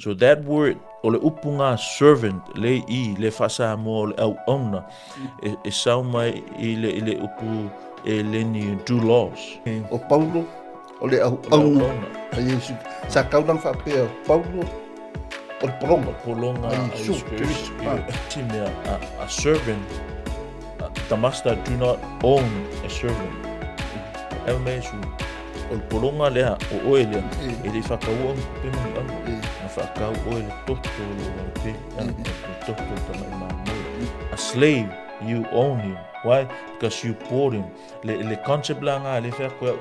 So that word, o le upunga servant, le I, le fasa mo le au ona, e sau mai I le upu e le ni doulos. O Paulo, o le au ona, a Yesu, sa kaulang whapea, Paulo, o le Pologa. Pologa, a Yesu Keriso. A servant, the master do not own a servant. Ewa mesu, o le Pologa lea, o oe lea, e le whakaua pe mani anu. Na whakau oe le toto o pe, le toto tamai mamoe. A slave, you own him. Why? Because you bought him. Le concept la ngā, le whakau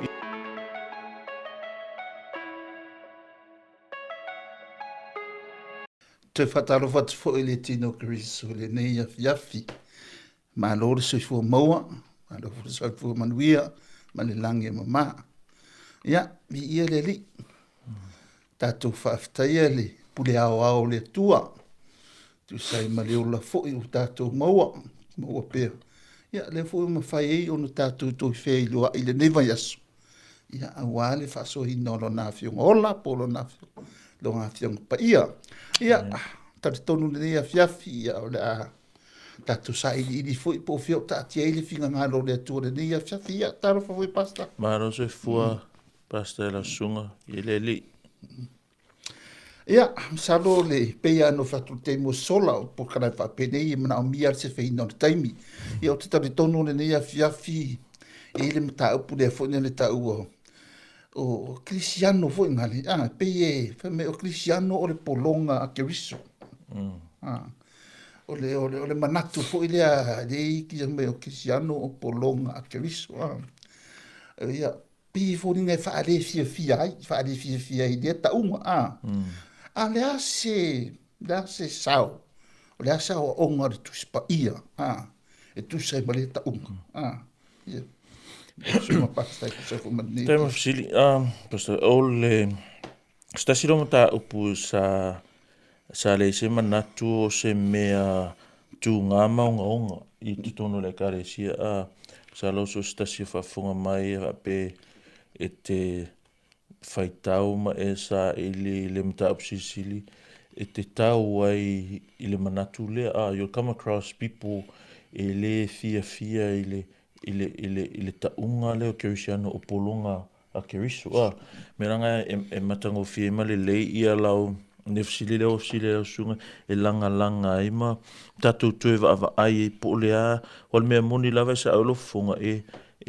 Te whataro whatu fo le tino Keriso, le nei yafi. Ma lore se fua maua, ma lore se fua manuia, ma le lange mama. Ia, mi ia le li. Tātou whaaftaia le pule ao le tua. Tu sai ma leo la fo i tātou maua pēr. Ia, le fo ma whai ei ono tātou toi whei loa i le neva yasu. Ia, awale whaso hi nolo na whiong ola, polo na whiong. Lo ngā whiong pa ia. Ia, tatu tonu le nea fiafi, ia, o le a tātou sa ili fo i po whio tāti eile whinga ngālo le atua le nea fiafi, ia, tāro whawai pasta. Maro se fua pasta la sunga, i le li. Ia, salo le peia no whatu te mo sola o po karai whapene i mana o mia se whahina o le taimi. Ia, o te tari tonu le nea fiafi, e le mta upu le fo le tau o Cristiano foi ngale peye me o Cristiano o le Pologa a Keriso o le manatu foi le ki me o Cristiano o Pologa a Keriso ia pe foi ngai fa ale fia i le ta unga le ase sao o le asa o ngari tu spa ia e tu sai male ta unga ia Suma pasta que se fuma ni. Tema fasili pasta ole stasiro mata upu sa le se manatu o se mea tu ngā maunga I titono le karesia sa lo so stasio fafunga mai pe e te faitau ma e sa ili le mata upsisili e te tau ai I le manatu le you'll come across people e le fia ile taunga leo Kerisiano o Pologa a Keriso me ranga e matango fie ma le lei ia lau nefsili leo sunga e langa ima tatu tue va ai po lea o le mea moni lava sa aulo funga e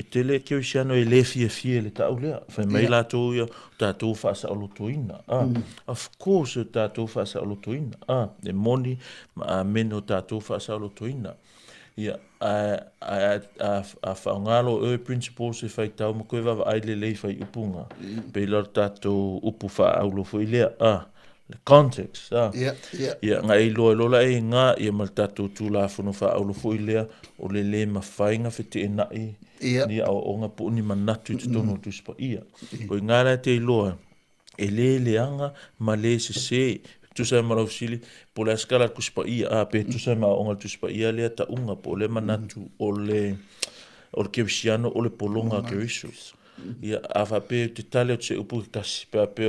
te le Kerisiano e le fie le tau lea fai mai lato ia tatu fa sa aulo toina of course tatu fa sa aulo toina e moni ma meno tatu fa sa aulo toina ia a whaongalo e principles e whai tau ma koe wawa ai le lei whai upunga pe lor tātou upu wha aulo fo I lea le context ia ngā I lola e ngā ia mal tātou tūla whanu wha aulo fo I lea o le ma whainga white e nai ni au o ngā pu ni manatu te tono tuspa ia o ngā rai te loa e leanga ma le se tu sai marau sili po le skala kuspa ia pe tu sai ma onga tuspa ia le ta unga po le manatu o le Kerisiano o le Pologa Keriso ia ava pe te tale te upu kasi pe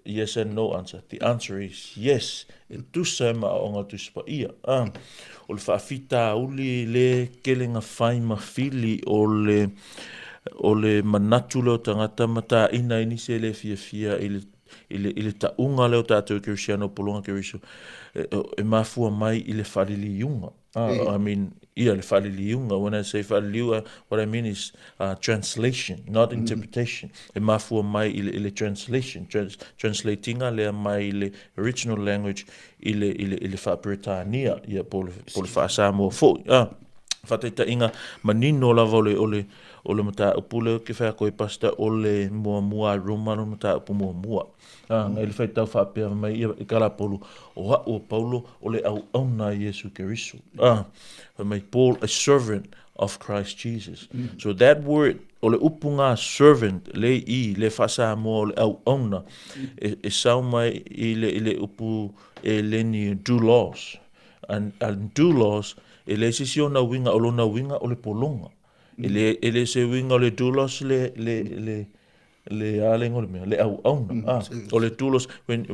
yes and no answer the answer is yes e tu sai ma onga tuspa ia o le faafita uli le kelenga fai ma fili o le manatu le tangata mata ina inise le fia ile taunga leo tātou Kerisiano Pologa Keriso e mafua mai I le whaliliunga. I mean, ia le whaliliunga. When I say whaliliunga, what I mean is translation, not interpretation. E mafua mai I le translation. Translatinga lea mai I le original language I le whaperetania. Ia po le whaasamo fo. Whataita inga manino lava o le mata upule ke whea koe pasta o le mua romano mata upu mua. Ngai le whaitau whapea mai I karapolu o Paulo o le au na Yesu Keriso. Mai Paul, a servant of Christ Jesus. So that word, o le upunga servant, le whasa mo le au na, e sau mai I le upu e le ni doulos. And doulos, e le sisio na winga o le Pologa. Ele se winga le doulos le alengo le au auna. Ole doulos, when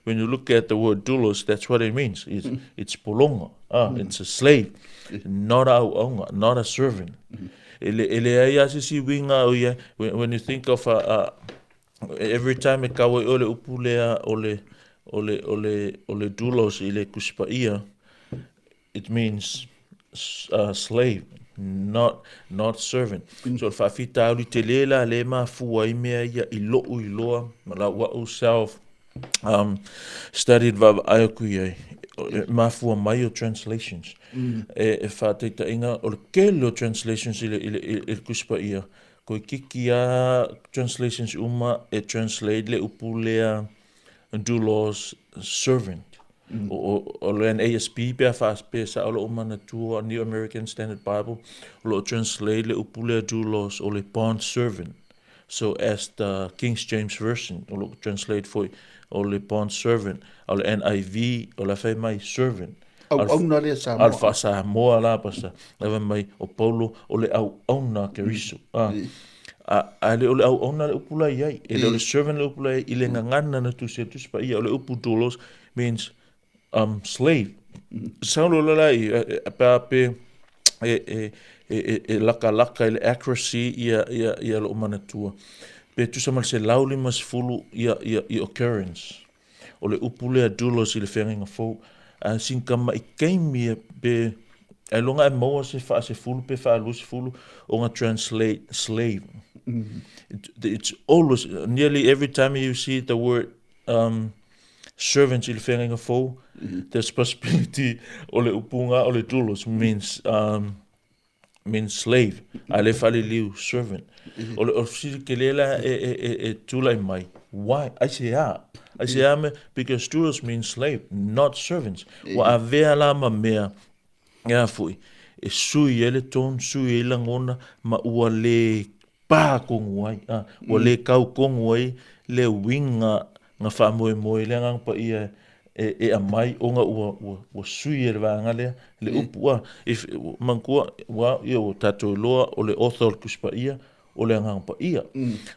you look at the word doulos, that's what it means. It's polonga. It's a slave, not au auna, not a servant. Ele ai asisi winga o ia, when you think of every time e kawa ole upulea ole doulos ile kuspaia, it means slave, not servant. So fa fita ali te lela le ma fu ai mea ia iloa la wa self studied va ayoku ia ma fu mai o translations. E fa te inga o kelo translations ile kuspa ia ko kiki a translations uma e translate le upulea doulos servant. O le ASB pe fast pe sa o mana tu New American Standard Bible lo translate le upule doulos o le bond servant. So as the King James version lo translate for o le bond servant o le NIV o la fe mai servant. Auna le Samoa. Alfa Samoa la pasa leva mai o Paulo o le Ioane Keriso. A le ole au ona le upula iai e le ole servant le upula i le ngangana na tu se tu spa ia o le upu doulos means slave. Saulo lalai pa pe laka ile accuracy ia lo manatua. Pe tu samal se lauli mas fulu ia occurrence. O le upule a doulos i le whenga fo sin kama i keimia pe e longa e maua se fulu pe wha alusi fulu o nga translate slave. It's always nearly every time you see the word servants il whenga fo, there's possibility o le upunga o le doulos means slave. A le fale liu servant. O le ofisi ke lela e tulai mai. Why? I say me because doulos means slave, not servants. Wa avea la ma mea ya fui. E sui ele ton sui ele ngona ma ua le pa kongu ai. Ua le kau kongu ai le winga nga wha moe le ngang pa ia e a mai o nga ua sui e ranga le upua. If mankua wa ia o tato loa o le author kuspa ia o le ngang pa ia.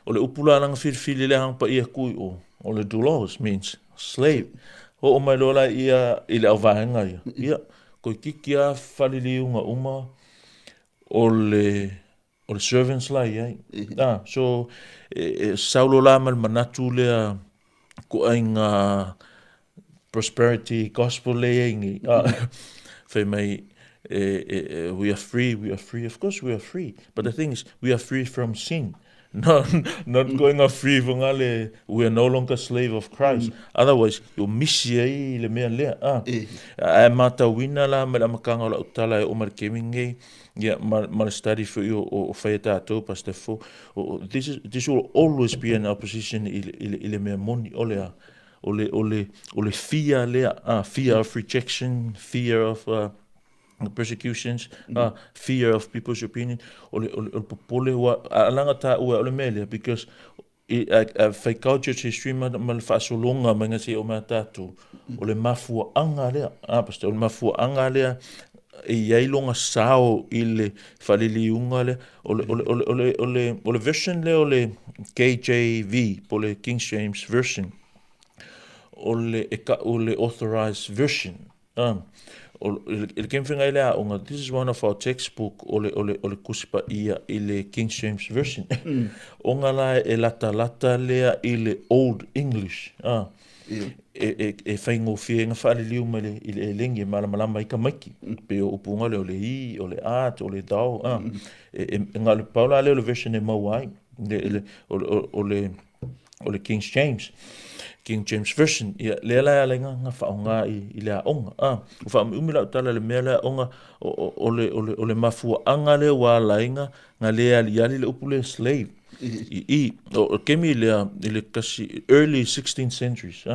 O le upula nang filfili le ngang pa ia kui o le doulos means slave. O mai lola ia ile au vahanga ia. Ia. Ko kiki a whaliliunga uma o le servants la ia. So saulo la mal manatu lea ko ainga prosperity gospel le ingi. Fe mai we are free. Of course we are free. But the thing is, we are free from sin. Not going off free from ale. We are no longer slave of Christ. Otherwise, you miss ye le mea lea. A mata wina la me la makanga la utala o markeminge. Yeah, mal study for you o faita to pastor for. This will always be an opposition ile mea moni olea. Ole fear lea. Fear of rejection, fear of persecutions, fear of people's opinion, ole popole wa alanga ta ole melia because fai culture history mal fa solonga manga se o matatu ole mafu anga lea pastor ole mafu anga lea e ia longa sao ile faliliunga le ole version le ole KJV pole King James version ole authorized version il came from this is one of our textbook ole kuspa ia ile King James version. Onga la e lata lea ile Old English. E whaingo whienga whaare liu mele ile lengi malama i ka maiki. Pe o upunga le ole i, ole art, ole dao. Ngā le paula le ole version e mauai. Ole King James version le la lenga nga faonga i le onga fa umila tala le mela onga ole mafu anga le wa lainga nga le ali le upule slave o kemi le kasi early 16th centuries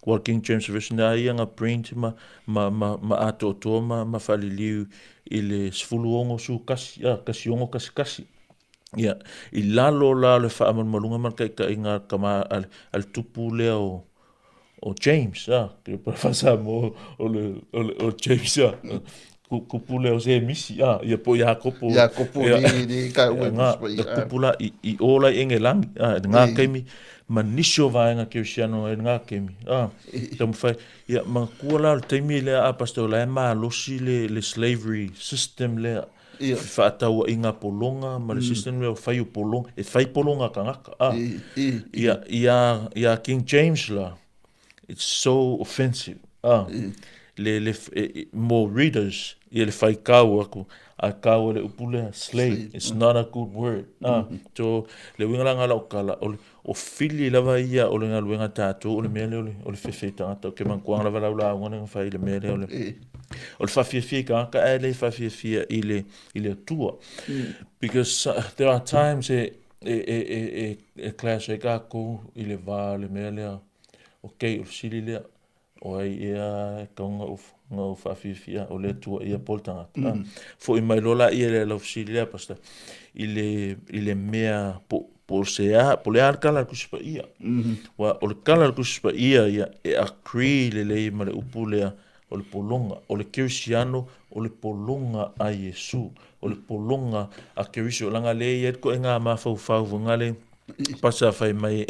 while King James version ia nga print ma ato ma faliliu ile sfuluongo su kasi ongo kasi ia i lalo la le fa malunga man kai inga kama al tupu le o James ke professor mo o James kupule o se misi ia po ia kopo ia kopo le ka ue kupula i ola inge lang nga kemi manisho vaenga Keriso nga kemi tam fai ia makula temi le a pastor la ma losi le slavery system le whaataua i ngā polonga, ma le system leo whai o polonga, whai polonga ka ngaka. Ia King James la, it's so offensive. More readers, ia le whai kau aku, a kau le upule slave, it's not a good word. So, le wingalanga la o kala, o fili lava ia o le ngā luenga tātou, o le mele o le whewhi tangata, o ke mankuang lava lau la ngone whai le mele o le... O le whawhiawhia ka aka e le whawhiawhia i le tua. Because there are times e class e kako i le wā le mea lea o kei o sili lea o ai ea kaunga o whawhiawhia o le tua ia poltanga. Fo i mai lola ia le lau sili lea pasta i le mea po le kala kuspa ia. Wa o le kala kuspa ia e akri le lei ma le upu lea o le polonga, o le Kerisiano, o le polonga a Yesu, o le polonga a Keriso. Langa le iet ko e ngā mawhau vunga le pasa whai mai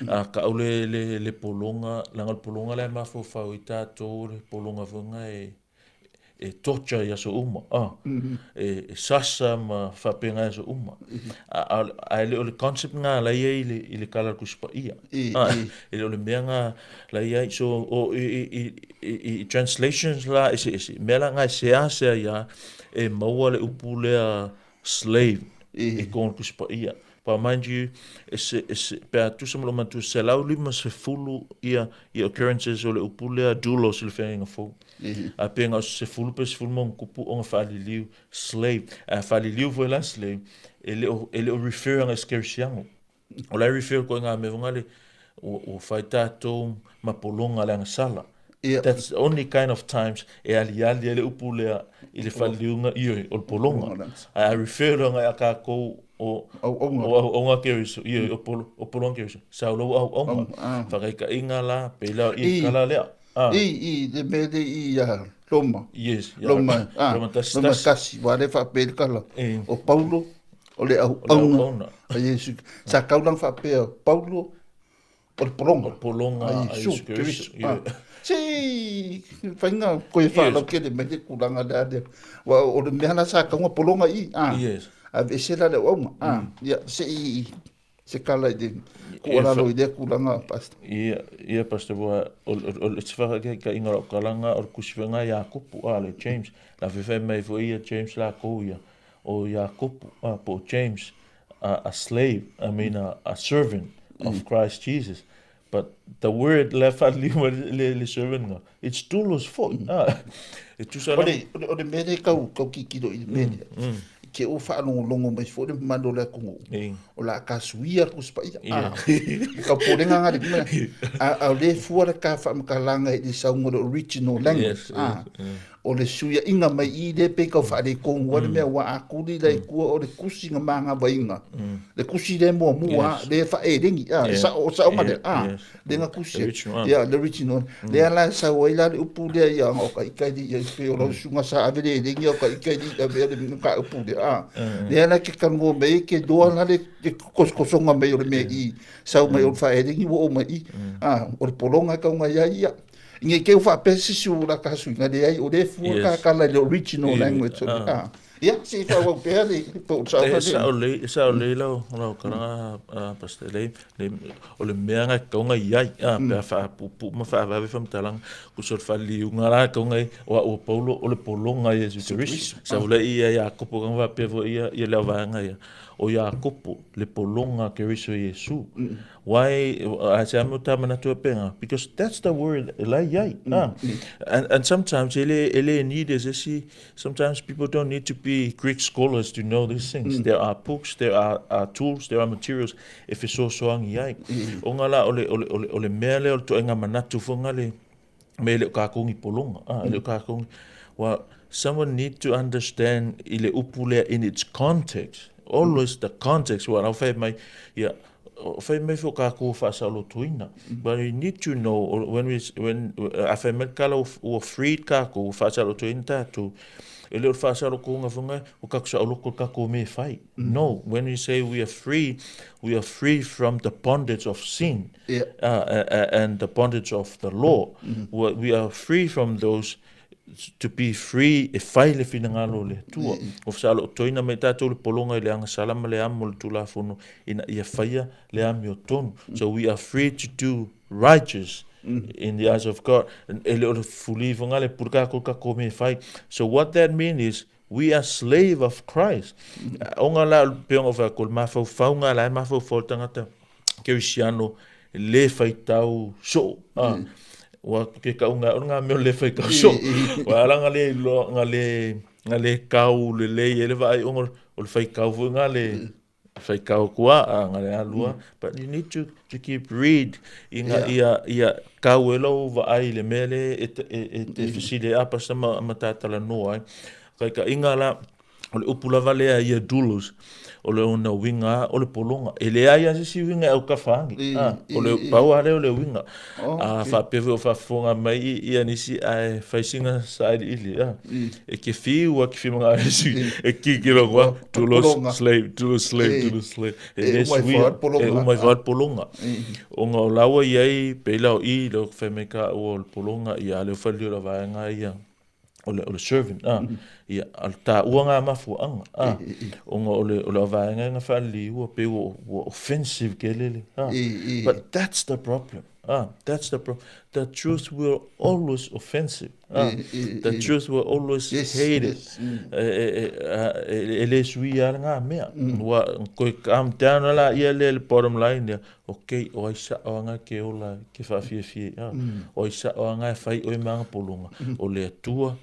ka au le polonga, langa le polonga le mawhau i tātou le polonga vunga e torture ia so uma, e sasa ma whapenga ia so uma. A le o le concept ngā la ia i le kala kuspa ia. E le o le mea ngā la ia so o i translations la ese mea la ngā seasea ia e maua le upu lea slave e kon kuspa ia. Pa mind you, pea tusa malo matu se lau lima se fulu ia occurrences o le upu lea doulos le whenga fau. A penga o se fulu pe se fulu mong kupu o ngā whaliliu slave. A whaliliu vo la slave, ele o refer anga skerisiango. O la refer ko ngā mevunga le o whai tātou ma polonga le anga sala. That's the only kind of times e ali ele upu lea i le whaliliunga i o polonga. A refer anga a kako o ngā Keriso, o polonga Keriso. Sa ulau au onga. Whakaika inga la, peila i kala lea. Le mele i Roma. Yes. Roma kasi, wale whapele kala. O Paulo, o le au aunga. A Yesu. Sa kaulang whapea Paulo, o le polonga. O polonga a Yesu Keriso. Si, whainga koe whalau ke le mele kulanga le ade. O le mehana sa kaunga polonga i. Yes. A vesela le aunga. Se kala i de kualalo i de kulanga pasta. Ia pasta boa o le tfaka ka inga o kalanga o kusiwanga Jakobu le James la fefe mai fo ia James la ko ia o Jakobu po James a slave, I mean a servant of Christ Jesus. But the word left at le servant it's doulos fo. E tu sa o le mele kau kikiro i mele. Ke o whaanongo mai fo le mando le kongo. O la kasuia kuspa ia. Ka porenga ngari kuma. A le fuara ka whaamakalanga i le saunga le original language. O le suia inga mai i le pe ka whaare kongo. Wale mea wa akuri le kua o le kusi nga manga wainga. Le kusi le mua mua le whae ringi. Sa o ngare. Le nga kusi. Le original. Le ala sa waila le upu le ia o ka ikaidi i pe o la sunga sa avele ringi o ka ikaidi i avele ka upu le le ana ke kango me ke doa na le koskosonga me o le me i sau mai o whaeringi o mai i o le polonga ka unga ia nge ke ufa pesi su la ka su nga le ai o le fu ka kala le original language ia si fa o pe ale po sa o le lo kana pasta le o le mea ka unga ia pe fa pu ma fa va fam talang ku so fa li unga la ka unga o Paulo o le polonga Yesu Keriso sa o le ia ko po va pe vo ia le va nga ia o Jakobu le polonga Keriso Yesu. Why as I'm not tamana to penga because that's the word la yai. And sometimes ele need is sometimes people don't need to be Greek scholars to know these things. There are books, there are tools, there are materials. Efeso soang yai. Ongala ole mele o to enga manatu fongale mele ka kongi polonga. Le ka kongi. Well, someone need to understand ile upule in its context. Always the context. Well, I'll find my fai mai fo ka ko fa sa lo tuina, but you need to know when afa me kala o freed ka ko fa sa lo tuina to ele fa sa lo ko nga funga o ka sa lo ko ka ko me fai. No, when we say we are free from the bondage of sin, and the bondage of the law. We are free from those, to be free e fai le finangalo le tua o salo toina me tato le polonga le anga salama le amo le tula fono ina ia faia le ami o tonu. So we are free to do righteous in the eyes of God. And ele o fuli vonga le purka ko ka ko me fai. So what that means is we are slave of Christ. Onga la peonga fa kol mafau faunga la mafau foltangata Keriso le fai tau so wa ke ka unga me le fai ka so wa la ngale lo ngale kau le ele vai o fai kau nga le fai kau kwa ngale alua. But you need to keep read inga ia kau elo vai le mele e fisile apa sama mata Talanoa kai ka inga la o le upula vale ia dulos o le ona winga o le polonga ele ai si winga o ka fangi o le pau ale o le winga fa peve o fa fonga mai ia nisi ai facinga side ili e ke fi o ke fi manga si e ki lo wa tulos slave e mai vat polonga o nga lawa ia pela o I lo femeka o le polonga ia le fa le va nga ia o le servant ia alta uanga mafuanga onga o vaenga nga fali o pe o offensive kelele but that's the problem. That's the problem. The truth will always offensive. The truth will always hated. Ele sui nga mea. Wa ko am down la ia le bottom line there. Okay, o isa o nga ke ola ke fa fie. O isa o nga fai o manga polonga. O le tua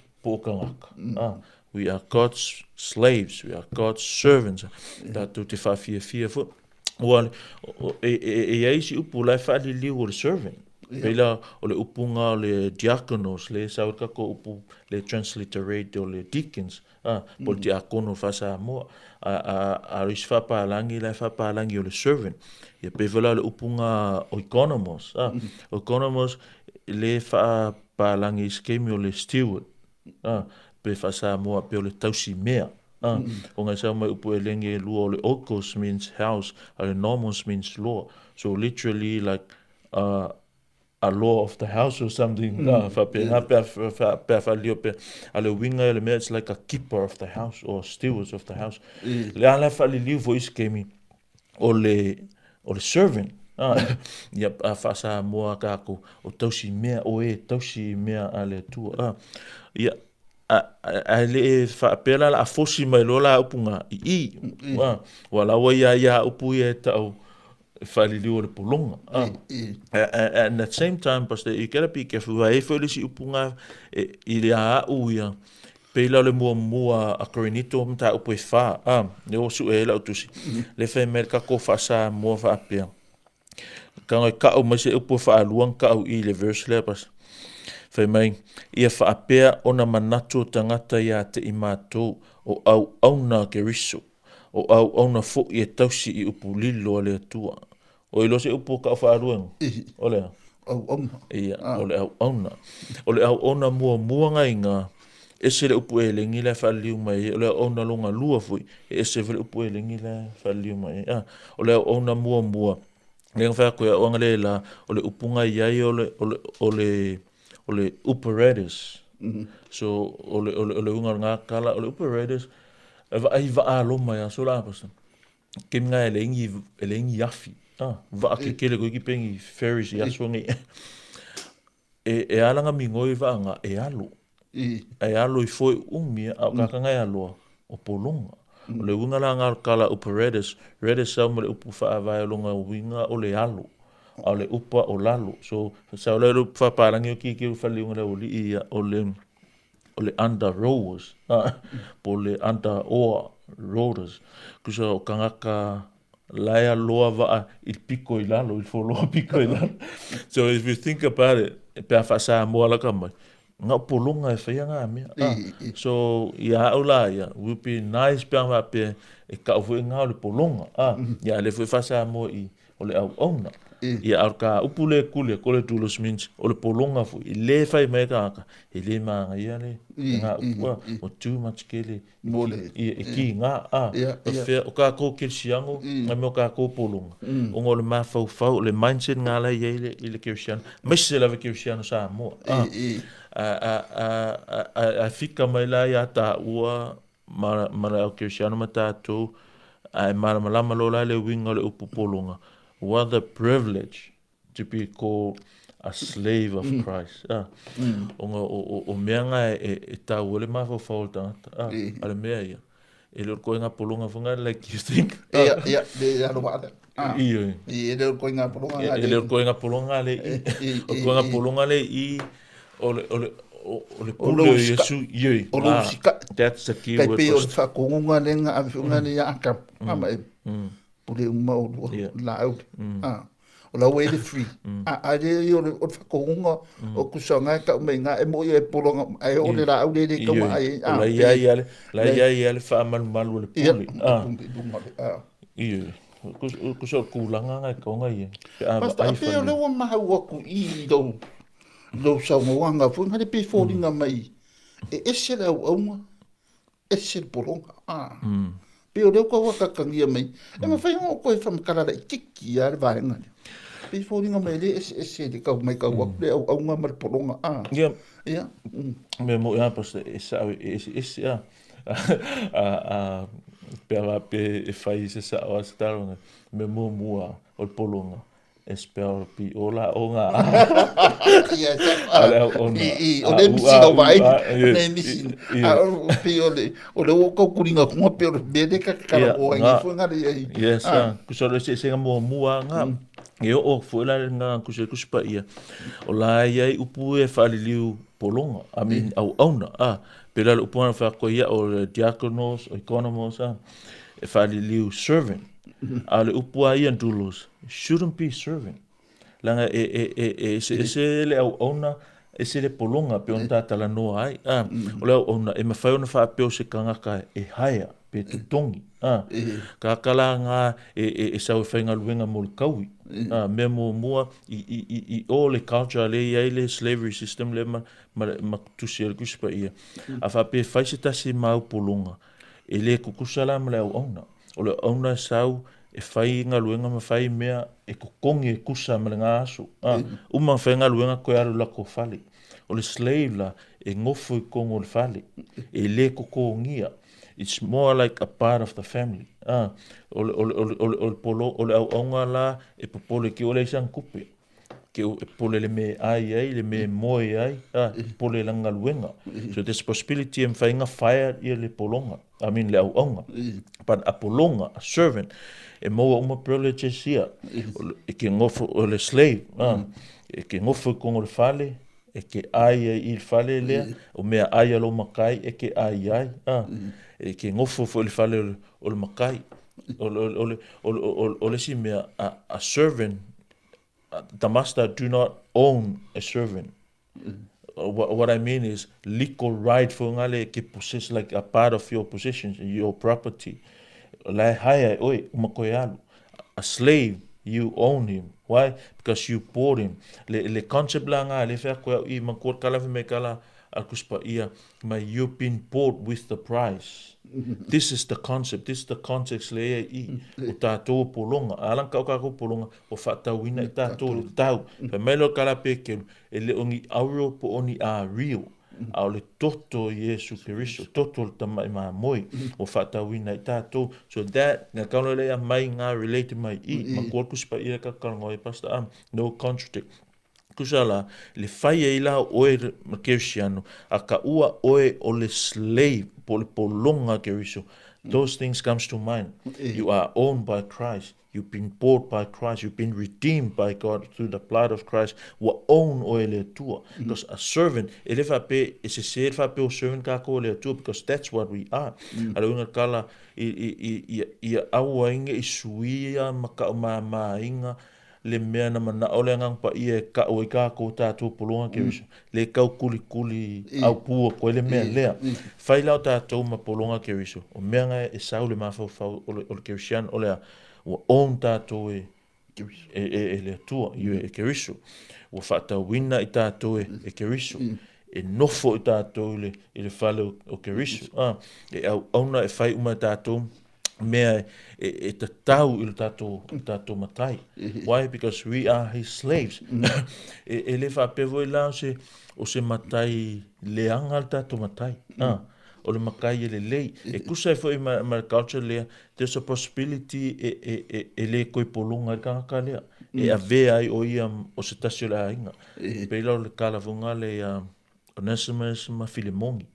we are God's slaves, we are God's servants. That to te fia fo. Well, e si upu lai fa li o le servant. Pela o le upunga le diakonos le sa ka ko upu le transliterate o le deacons po diakono fa sa mo a risfa pa langi la fa pa langi o le servant. Ia pevela le upunga o economos economos le fa pa langi skemi o le steward. Pe fa sa mo pe o le tausi mea o nga sa mai upu elenge lu o le okos means house, le nomos means law. So literally like a law of the house or something. Fa pe fa lio pe ale winga le mea, it's like a keeper of the house or stewards of the house. Le ala fa li liu voice kemi o le servant. Ia fa sa mo ka ko o tausi mea o tausi mea ale tu ia ale fa pela la fosi mai lola upunga wala wa ia upu ia tau fa li o le polonga and at the same time pastor you gotta be careful wa e folisi upunga i le ia pela le mua a Korinito mta upu fa ne o su e la utusi le fa merka ko fa sa mo fa pia kanga ka o mase upu fa luang ka o I le verse le pas fai mai ia fa apea ona manatu tangata ia te I mātou o au na Keriso o au na fo ia tausi I upu lilo le atua o ilo se upu ka fa luang ole ia ole au na mua ngainga ese le upu e lengi le fa liu mai ole au na longa lua fui ese le upu e lengi le fa liu mai ole au na mua le fa ko o ngale la ole upunga ia ole operators. So ole unga nga kala ole operators va alo mai so la pas kim nga elengi yafi va ke kele ko ki pengi ferries ya songi e alanga mingoi va nga e alo I foi umi a ka nga alo o polonga ole unga nga kala operators sa mo le upu fa va longa winga ole alo ale upa o lalo. So sa le fa parangi ki fa liunga o li ia ole under rowers pole under or rowers kusa o kangaka laia loa va il pico I lalo il folo pico I lalo. So if you think about it pe fa sa mo la kama nga polonga e fa nga me so ia ola ia would be nice pe va pe e ka fu nga le polonga ia le fa sa mo I o le au auna. Ia au ka upule kule kole tulos means o le polonga fu I le fai mai ka I le manga ia le nga upua o too much kele I ki nga o fe o ka ko kirsiango nga me o ka ko polonga o ngol ma fau le mindset nga la ia le kirsiano messe la kirsiano sa mo a fika mai la ia ta ua mara o kirsiano mata to ai malama lola le winga le upopolonga. What a privilege to be called a slave of Christ. O meanga e tau le mafo faulta. Ale mea ia. E lor koinga polonga funga like you think. Ia, de arovada. Iyo. E lor koinga polonga ngale. E lor koinga polonga le I. O koinga polonga le I. Ole pule Yesu yoi. That's the key word. Kai pe o le whakongunga le nga awifunga le aka. Mama e. Pule uma o la au. O la way the free. A le o le whakongunga o kusanga ka umenga e mo e polonga. Ai o le la au le ka ma ai. La ia le whaamal malu le pule. Iyo. Kuso kulanga ngai kaunga ia. Basta a pe o le wa maha ua ku I do. Lo sa wanga fu ngale pe folinga mai e ese la uma ese polonga pe o le ko wa ka kangia mai e ma fai ngo ko fa makala da tiki ya va nga pe folinga mai le ese de ka mai ka wa le au nga mar polonga ya me mo ya pas esa ese ya pe fai se sa o sta me mo mua o polonga espero pi ola onga o le misino vai ne misino pi o le ko kuringa ko pe o bede ka kala o ngi fu nga le yes ku so le se mo mua nga e o fu la nga ku se ku spa ia o la ia upu e fa liu polonga I mean au ona pela le upu fa ko ia o diakonos o economos e fa liu servant ale upu ia dulos shouldn't be serving. Langa se le au ona se le polonga pe on talanoa ai. O le ona e mawhai ona wha apeo se kangaka e haia pe tutongi. Ka kalanga sau e whainga luenga mo le kaui. Me mo mua I o le culture le ia le slavery system le ma tusi le kuspa ia. A wha pe whai se tasi mau polonga. E le kukusala ma le au ona. O le ona sau e fai nga luenga ma fai mea e kokongi e kusa ma le ngā aso. Uma fai nga luenga koe aru lako fale. O le slave la e ngofo I kongo le fale. E le kokongia. It's more like a part of the family. O le au aunga la e popole ki o le isang kupe. Ke o pole le me ai, le me moe ai, pole langa luenga. So there's possibility em fai nga fire I le polonga. I mean le au aunga. But a polonga, a servant, e moa uma privileges ia e ke ngofo o le slave e ke ngofo kongo le fale e ke ai I le fale lea o mea ai alo makai e ke ai e ke ngofo fo le fale o le makai o le si mea a servant the master do not own a servant. What I mean is legal right for ngale ke possess like a part of your possessions your property. A slave, you own him. Why? Because you bought him. Le concept la nga le fa ko I man ko kala me kala al kuspa ia you've been bought with the price. This is the concept. This is the context le I o tato polonga. Alan ka ko polonga o fa tawina I tato tau. Fa melo kala pe ke ele ongi auro po oni a real. Au le toto Yesu Keriso, toto le tamai ma moi, o whatawina I tātou. So that, ngā kauna lea mai ngā related mai I, ma kua kuspa I ka karango e pasta no contradict. Kusala, le whai e ila oe Kerisiano, a ka ua oe o le slave, po le polonga Keriso. Those things comes to mind. You are owned by Christ. You've been bought by Christ. You've been redeemed by God through the blood of Christ. Wa own o le tua. Because a servant, ele fa pe, e se se fa pe o servant ka ko le tua, because that's what we are. Ala unga kala, I aua inga I suia, maka ma inga, le mea na mana ole ngang pa I ka o ka ko tātou polonga Keriso. Le kau kuli au pua ko le mea lea. Fai lau tātou ma polonga Keriso. O mea ngai e sau le mafau o le Kerisian o lea. O on tātou e le atua, e Keriso. Ua whaatauina I tātou e Keriso. E nofo I tātou I le whale o Keriso. E auna e whai uma tātou mea e tatau I le tātou matai. Why? Because we are his slaves. E le whapevo I la o se matai leanga le tātou matai. O le makai e le lei. E kusa e fwoi ma culture lea, there's a possibility e le koe polonga I kangaka lea. E a vea ai o ia o se tasio le ainga. Peila o le kalavunga le Onesimus ma Filemongi.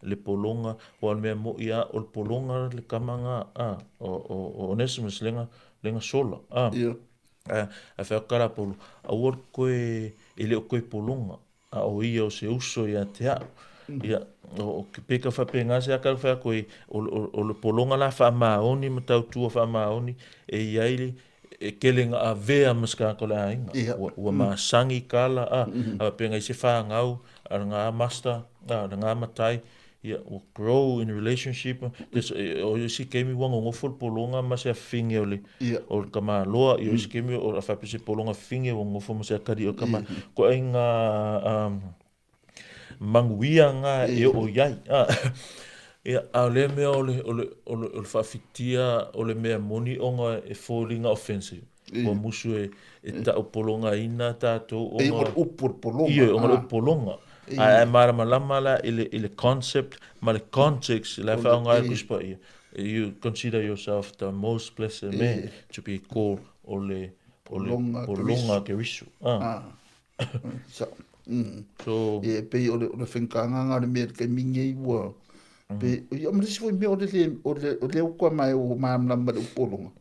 Le polonga, o al mea mo ia o le polonga le kamanga o Onesimus lenga sola. A whea kara polo. A uor koe e le o koe polonga. A o ia o se uso ia te ao. Ia, o ke peka whapea se akar whea koe o le polonga la wha maoni, ma tau tua wha maoni, e iaile, e kelenga a vea maska ko le ainga. Ua maasangi kala, a penga I se wha ngau, a ngā master, a ngā matai, ia, o grow in relationship, o isi kemi wanga ngofo le polonga, ma se a finge o le kama loa, i o isi kemi o a whapese polonga finge o ngofo ma se a kari o kama, ko ai ngā, manguia ngā e o iai. Ia, a le mea o le whawhitia o le mea moni o ngā e fōringa offensive. Wa musu e tau polonga ina tātou o ngā... E o le upo polonga. Ia, o le polonga. A marama lama la i le concept, ma le context, la whao ngā e kuspa ia. You consider yourself the most blessed man to be called o le polonga Keriso. So pe o le whenkanga ngā le mea kai minge I ua. Pe o mresi foi me o le kwa mai o mamla ma le polonga.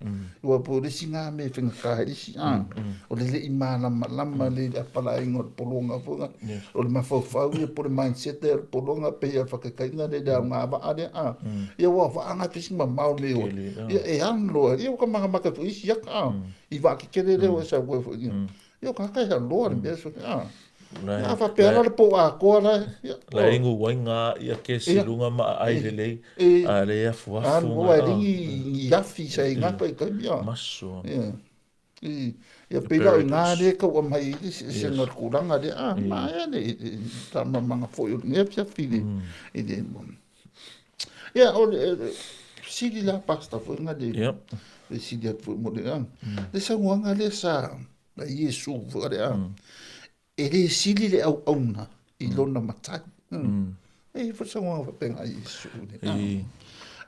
Ua po le singa me whenka he si o le I mamla lama le apala ingo le polonga funga. O le mafau ia po le mindset le polonga pe ia whakakainga le da ngā wa ade Ia wa anga pisi ma mau le o. Ia e anlo ia ka maka tu isi yak I wa ki kere le o sa ua fu. Ia ka kai loa le mea so Ia whapea le po a koa la. La ingu wainga ia ke silunga ma ailelei. A le ia fuafu. Ua ringi yafi sa I ngapa I kai mea. Maso. Ia pera I ngā le ka ua mai se ngar kuranga le. Ma ea le tama manga fo I ngea pia fili. Ia o le siri la pasta fo inga le. Le siri at fo mo le Le sa nguanga le sa la Yesu fo le E le sili le au auna I lona matai. E fo sa nguanga penga Yesu le.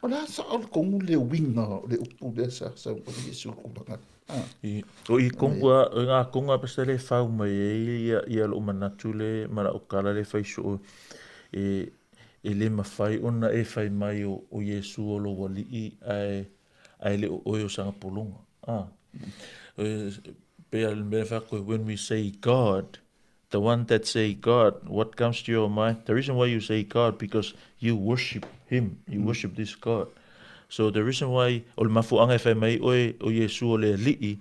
O la sa o kongu le winga le upu le sa o Yesu kuranga. O I kongua, ngā konga pasta le whau mai ia lo manatu le mara o kala le whaiso e le mawhai ona e whai mai o Yesu o lo wali ai le o oio sanga polonga. Pea le mea whako, when we say God, the one that say God, what comes to your mind? The reason why you say God, because you worship Him, you worship this God. So the reason why, o le mafuanga e whai mai o Yesu o le li'i,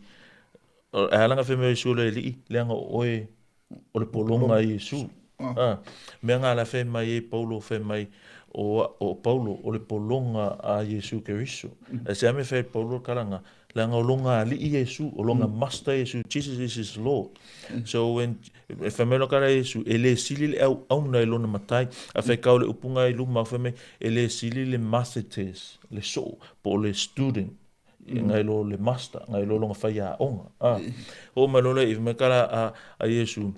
o e halanga whai mai o Yesu o le li'i, leanga o le polonga Yesu. Mea ngā la whai mai e Paulo whai mai o Paulo o le polonga a Yesu Keriso. E se ame whai Paulo karanga, leanga o longa li'i Yesu, o longa master Yesu, Jesus is his Lord. So when e whamelo kara Yesu, e le sili le au na lona matai, a whai kau le upunga I luma whame, e le sili le mathetes, le so, po le student, ngai lo le master, ngai lo longa whai a onga. O malola I me kara a Yesu,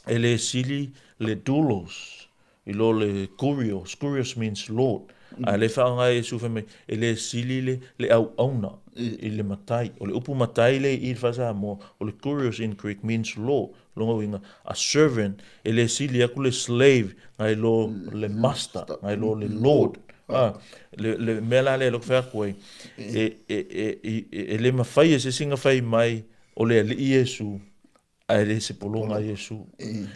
e le sili le doulos, I lo le kurios, kurios means Lord. A le whaanga Yesu whame, e le sili le au auna, I le matai, o le upu matai le I whasa mo, o le kurios in Greek means Lord, longa winga, a servant, e le sili aku le slave, ngai lo le master, ngai lo le Lord. Le mela le lok whea koe, e le mawhai e se singa whai mai, o le Yesu, a le se polonga Yesu.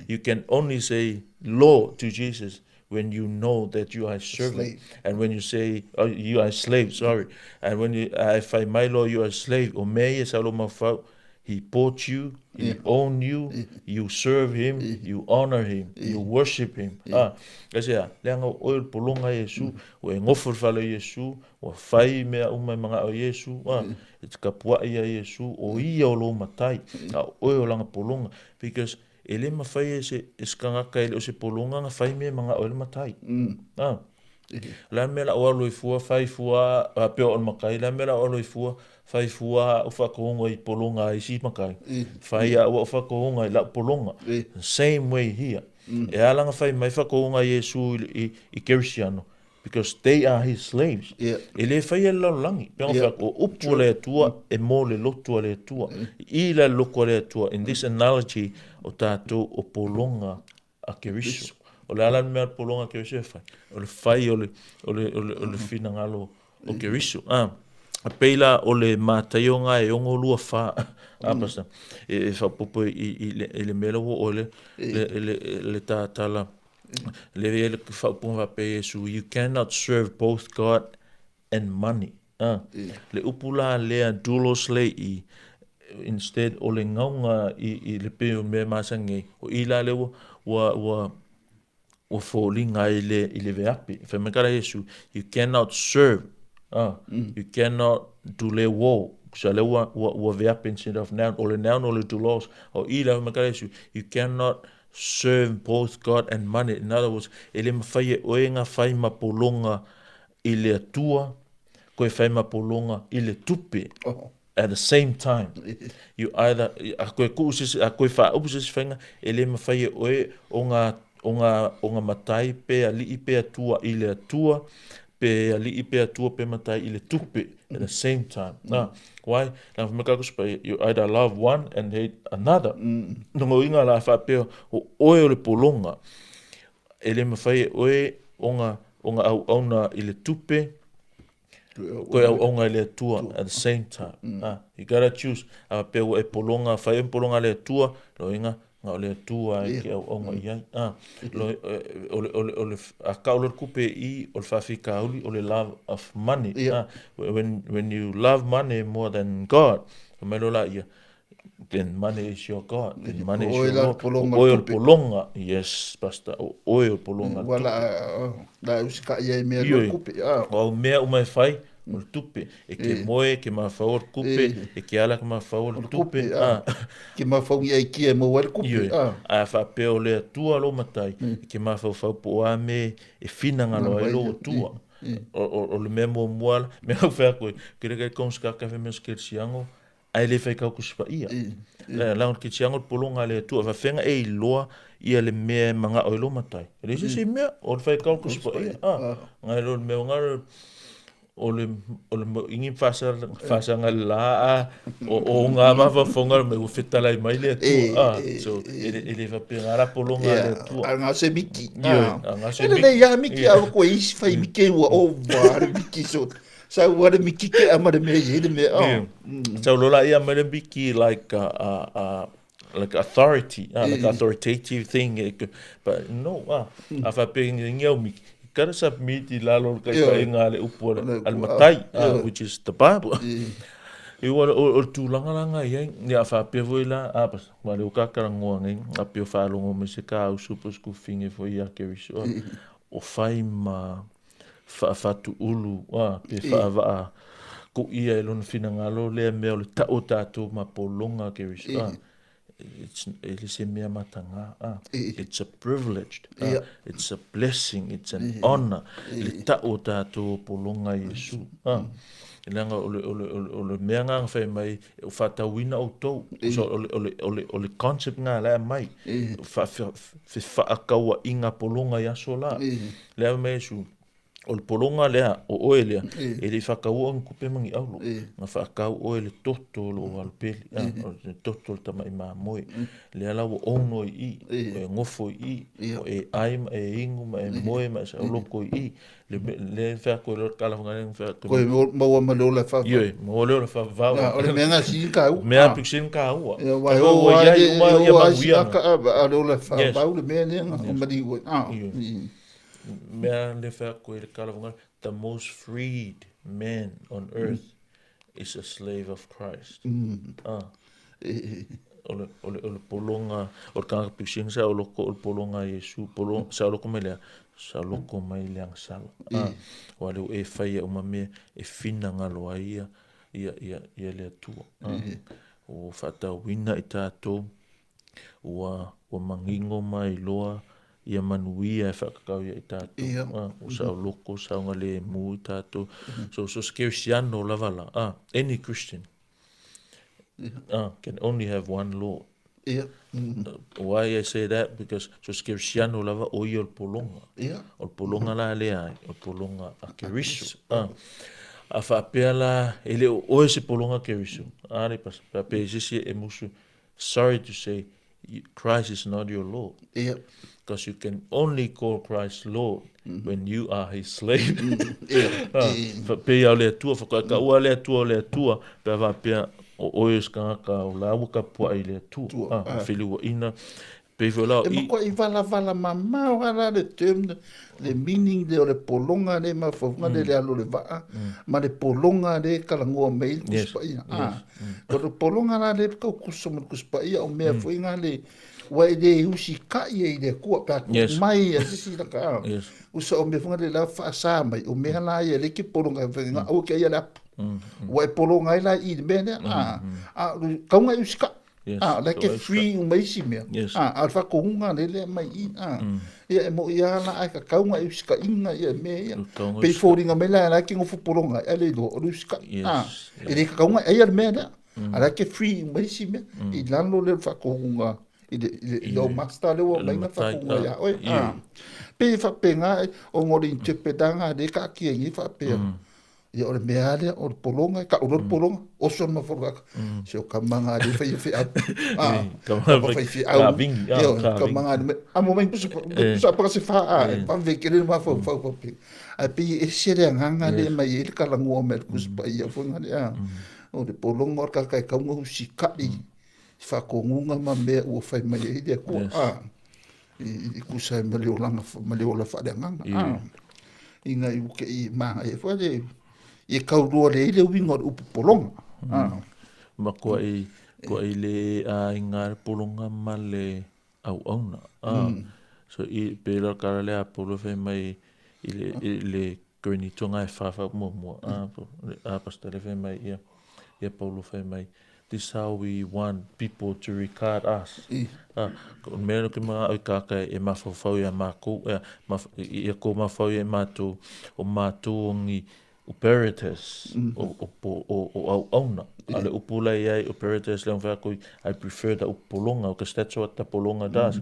You can only say Lord to Jesus when you know that you are a servant. And when you say, you are a slave, sorry. And when you, if I my Lord, you are a slave, o mea sa lo mawhau, He bought you, he owned you, you serve him, you honor him, you worship him. Kasi leanga oil polonga Yesu, o ngofur falo Yesu, o fai mea umai mga o Yesu, it's kapua ia Yesu, o ia o lo matai, oil langa polonga, because ele mafai se iskanga kai o se polonga nga fai mea mga oil matai. La mela o lo ifua fai fua pe o makai, la mela o lo ifua fai fua o whakaonga I polonga I si makai. Fai a o whakaonga I la polonga. Same way here. E alanga fai mai whakaonga Yesu I Keriso, because they are his slaves. E le fai e laulangi. Pea whako upu le atua e mo le lotu le atua. I la loko le atua. In this analogy o tātou o polonga a Keriso. O le ala mea polonga Keriso e fai. O le fai o le fina ngalo o Keriso. A peila o le mātaionga e ongo lua wha. Apasa. E whapopo I le mele o le tātala. Le whapunga pe Yesu. You cannot serve both God and money. Le upula lea dulos le I. Instead o le ngaunga I le peo me masange. O ila le o fōlinga I le veapi. Whamekara Yesu. You cannot serve. You cannot do le wo. So le wa veapi instead of noun. O le noun o le dulos. O ila whamekara Yesu. You cannot serve both God and money. In other words, ele mawhai oenga whai mapolonga I le atua. Koe whai mapolonga I le tupe. At the same time, you either a koe wha upusis whainga ele mawhai oe o ngā matai pe a li pe atua I le atua pe a li pe atua pe matai I le tupe at the same time. Why? Now you either love one and hate another. Nongo inga la wha pe o oe o le polonga ele mawhai oe o ngā au auna I le tupe koe au aunga I le atua at the same time. You gotta choose. Pe o e polonga, whai polonga le atua, lo inga ngā o le atua I ke au aunga I ai. O le a kaulor kupe I o le whawhika uli o le love of money. When you love money more than God, mai lola ia, then money is your God. Then money is your Lord. Oil polonga. Yes, pastor. Oil polonga. Wala, la usika ia mea lo kupe. O mea umai whai, o le tupe. E ke moe, ke maa whaor kupe, e ke ala ke maa whaor tupe. Ke maa whaungi ai kia mo wale kupe. A whapea o le atua lo matai. E ke maa whau po ame, e whina ngalo e lo tua. O le mea mua muala. Mea whea koe, kere kai konska kawe mea skere siango. Ai le whai kau kuspa ia. Laon ki tiango polonga le atua. Whawhenga e loa ia le mea mga oilo matai. Rese se mea, o le whai kau kuspa ia. Ngai lo le mea ngaro, o le ingi whasanga la o ngā mawa whonga me u whetalai mai le atua. So, ele whapea ngara polonga le atua. Ngā se miki. Ngā se miki. Ele ia miki au koe isi whai miki ua o wāre miki so. So wāre miki ke amare mea hede mea. So lola ia mare miki like authority, like authoritative thing. But no, a whapea ngiau miki. Gotta submit I lalo kai ngā le upu al matai, which is the Bible. I wala o tūlanga langa iai, ni a whapea voi la, apas, wale o kakarangoa ngai, a peo whalongo me se kā au super school finge foi a Keriso. O whai ma whaafatu ulu, pe whaavaa, ko ia e lona whina ngalo, lea mea o le tau tātou ma polonga Keriso. It's a privilege, it's a blessing, it's an honor. Le ta'o tātou polonga Yesu. Langa o le mea ngā whai mai, o whatawina o tau. So o le concept ngā lea mai. Whaakaua I ngā polonga Yaso la. Lea mai Yesu. O le polonga lea, o oe lea, e le whakaua ang kupe mangi aulo. Ngā whakau oe le toto lo o alpeli, o le toto le tama I maa moe. Lea lau o ono I, o e ngofo I, o e aima, e ingu, ma e moe, ma e sa uloko I. Le whako e lor kalawanga le whako. Koe maua maleo la whawau. Ie, maua leo la whawau. O le mea ngā sin ka ua. Mea pik sin ka ua. Wai o iai, o ai si aka a leo la whawau le mea lea ngā mari ua. Mea le whako e le kalawanga. The most freed man on earth is a slave of Christ. ole polonga o ka pising sa o polonga Yesu polonga sa loko mai le sa loko mai le sala wale e fai o mame e fina ngalo ia le tu o fata wina i tatou ua mangingo mai loa ia manuia e whakakau ia i tātou. O sa loko, sa unga le mu i tātou. So skersiano lavala. Any Christian can only have one Lord. Why I say that? Because so skersiano lava o i o polonga. O polonga la le ai. O polonga a Keriso. A whapea la, ele o se polonga Keriso. Are pas, whapea sisi e musu. Sorry to say, Christ is not your Lord. Because you can only call Christ Lord when you are his slave. Whapea le atua, whakakaua le atua, pia whapea o oes ka o lau ka pua i le atua. Whiliwa ina. E mako i vala mamau hara le term, le meaning de o le polonga le mawhawunga le alo le waa, ma le polonga le kalangua meil kuspaia. Ko le polonga la le kau kusoma kuspaia o mea fuinga le wai le usi kai e le kua pa mai a sisi la ka. Usa o mea funga le la whaasa mai, o mea la ia le ki polonga whainga au ke ia le apu. Wai polonga ila i le mene, kaunga usi kai. Like a free umaisi mea. Alfa kohunga lele mai i. Ia mo ia la ai ka kaunga i uska inga ia mea ia. Pei fōringa mela la ki ngofu poronga. Ele do o uska. Ele ka kaunga ia le mea lea. Like a free umaisi mea. I lalo le fa kohunga. I o master le o mainga fa kohunga ia. Oi. Pei fa penga o ngori interpretanga de ka ki ngi fa pe. Ia o le mea lea, o le polonga, ka o le polonga, o son ma whoraka. Se o ka manga le whai whi au. Ka whai whi au. Ka manga le, mo mai pusa paka se wha whaweke le ma whau pe. A pi e sere nganga le mai e le kalangua me le kuspa ia whunga le a. O le polonga o kai kaunga husi kai. Whakongunga ma mea ua whai mai e le kua. I kusai ma leo langa, ma leo la whare nganga. Inga i uke i maha e whare. E kaurua le ile winga o upu polonga. Ma kua i le inga polonga ma le au auna. So i pēra kara le apolo whai mai i le korinitonga e whawha mua. Pasta le whai mai ia paulo whai mai. This is how we want people to regard us. Mea ke mga au kaka e mawhawhau ia mākou. Ia ko mawhau ia mātou o mātou ngi operators o auna. Ale upula iai operators leong whakoi, I prefer the upolonga, because that's what the polonga does.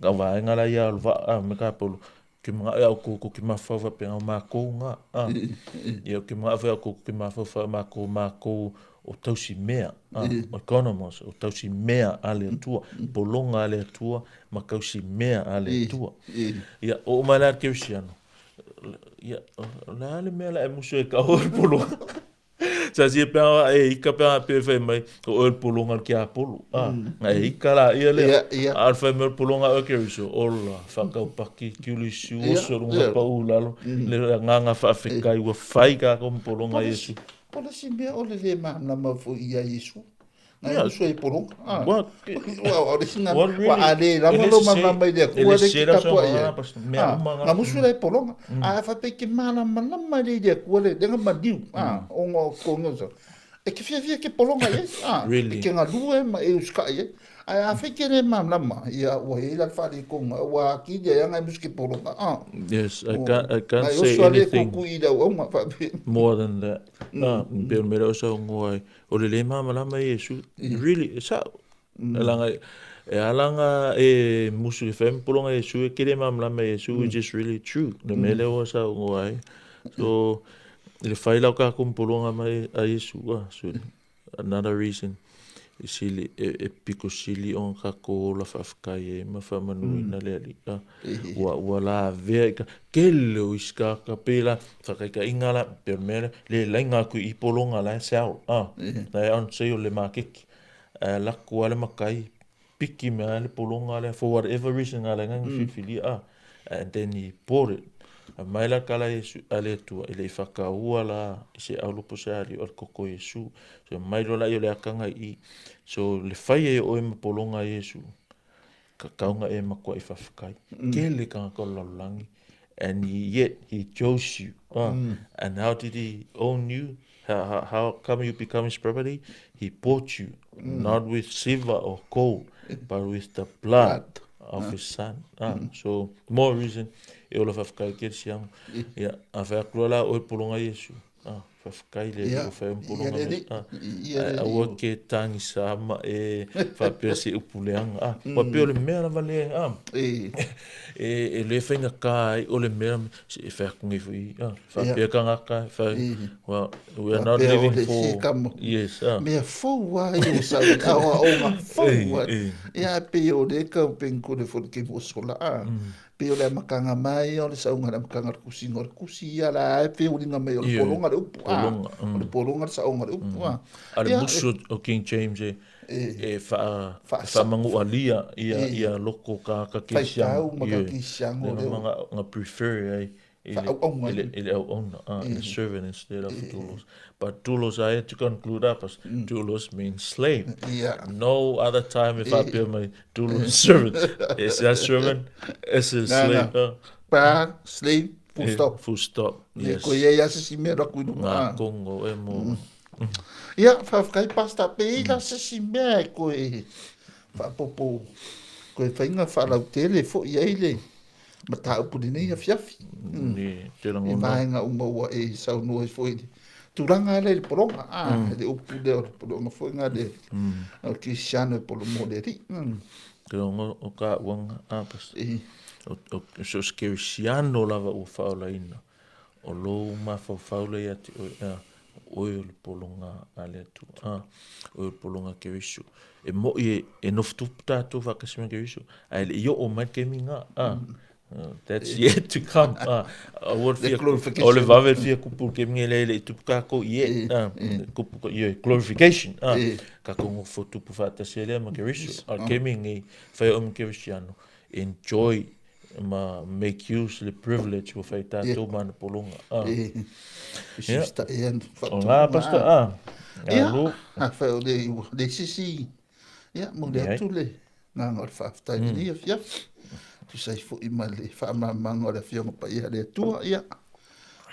Ka waenga la ia alwa, me ka polo, ki mga au ko ki mawhawha pe au mākou ngā. Ia ki mga au ko ki mawhawha mākou o tausi mea, economos, o tausi mea ale atua, polonga ale atua, ma kausi mea ale atua. Ia o umala keusiano. Ia, la le mea la e musu e ka oe polonga. Sa si e pēa e ika pēa pēa whai mai o oe polonga ki a polo. E ika la ia le al whai mai polonga o Keriso. Ola, whakau paki, kiuli si oso runga pau lalo. Le nganga whawhekai ua whai ka kom polonga Yesu. Pola si mea o le maamna mawho ia Yesu. Nga uso e polonga. Wa singa wa ale la malo mama ile ku le ki kapua ia. Nga musu le polonga. A fa pe ki mana mama ile ku le denga madiu. O ngo ko ngo. E ki fia ki polonga ia. Ki nga lue ma e uska ia. A fa ki le mama ia wa ile fa le ko wa ki ia nga muski polonga. Yes, I can't say anything more than that. Pero mera osa ngoi o le mama lama Yesu really sa alanga e musu e fem polonga Yesu e kile mama lama Yesu which is really true. No mele osa ngoi. So le faila ka kom polonga mai a Yesu so another reason sili e piko sili on ka ko la fafkai e ma fa manuina le ali wa la ve kelo iska ka pela fa ka ingala per mer le lenga ku I polonga la sao na on se le makik la ko le makai piki me le polonga le for whatever reason ala ngang fifili and then he poured it. Mai la kala Iesu ale tua ile whakaua la i se aulopo se ari o koko Iesu. So mai lo la i o le akanga i. So le whai e o e mapolonga Iesu. Ka kaunga e makua i whawhakai. Ke le kanga ko lalangi. And yet he chose you. And how did he own you? How come you become his property? He bought you, not with silver or gold, but with the blood of his son. So more reason e ola whawhakai ke siang. Ia, a whaklua o e polonga Iesu. Whawhakai le o whai polonga me. A ua ke tangi sa ama e whapea se upuleanga. Wapea o le mea la vale. E le whainga kai o le mea se e whakungi fui. Whapea ka ngaka. Well, we are not living for... Yes. Mea fōua i o sa awa o ngā fōua. Ia pe o le kau penko le fōna ke mosola. Pe o le makanga mai o le saunga le makanga kusi ngor kusi ia la pe o linga mai o le polonga le upu. O le polonga le saunga le upu. Ale musu o King James e wha mangu alia ia loko ka kisiang. Whaitau maka kisiang o leo. Nga prefer ele au ona. A servant instead of doulos. But doulos I had to conclude up as doulos means slave. No other time if I be my doulos servant. Is that servant? Is a slave? Pa, slave, full stop. Full stop, yes. Ko ia se si mea raku inu. Ngā Kongo e mo. Ia, whawhakai pasta pe ila se si mea ko e whapopo. Ko e whainga whalau tele fo i eile. Ma tā upuri nei a fiafi. E maenga umaua e sau noa fo i. Turanga ele le poronga. Le upu le o le poronga fo inga le. O ki siano e polo mo le ri. Te ongo o ka uanga apas. So Keriso lava o whaola ina. O lo ma whaola i ati o le polonga ale atu. O le polonga Keriso. E mo i e noftu tātou whakasima Keriso. Ai le io o mai ke minga. That's yet to come. Ole vavel fia kupu ke minga le tupuka ko yet. Kupu glorification. Ka kongo fo tupu whatasele ma Keriso. Ke minga whai o Kerisiano. Enjoy make use the privilege of a tattoo man polonga. Sista en pastor. Ja, veel de sisi. Ja, moet dat toele. Na ngor fafta ni fia. Tu sai fo imale fa mama ora fia mo pa ia le tua ia.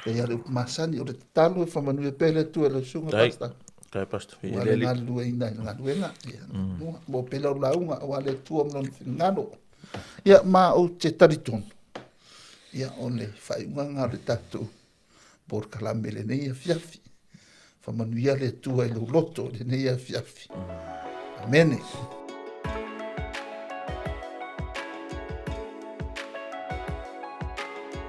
Pe ia le masani o le talo fa manu e pele tu le sunga pasta. Kai pastor fi le na luenga na luenga. Mo pela la unga o le tua mo ngano. Ia ma o te tariton. Ia ole fai nganga le tatu. Por kalamele nei fiafi. Fa manuia le tua e lo loto le nei fiafi. Amen.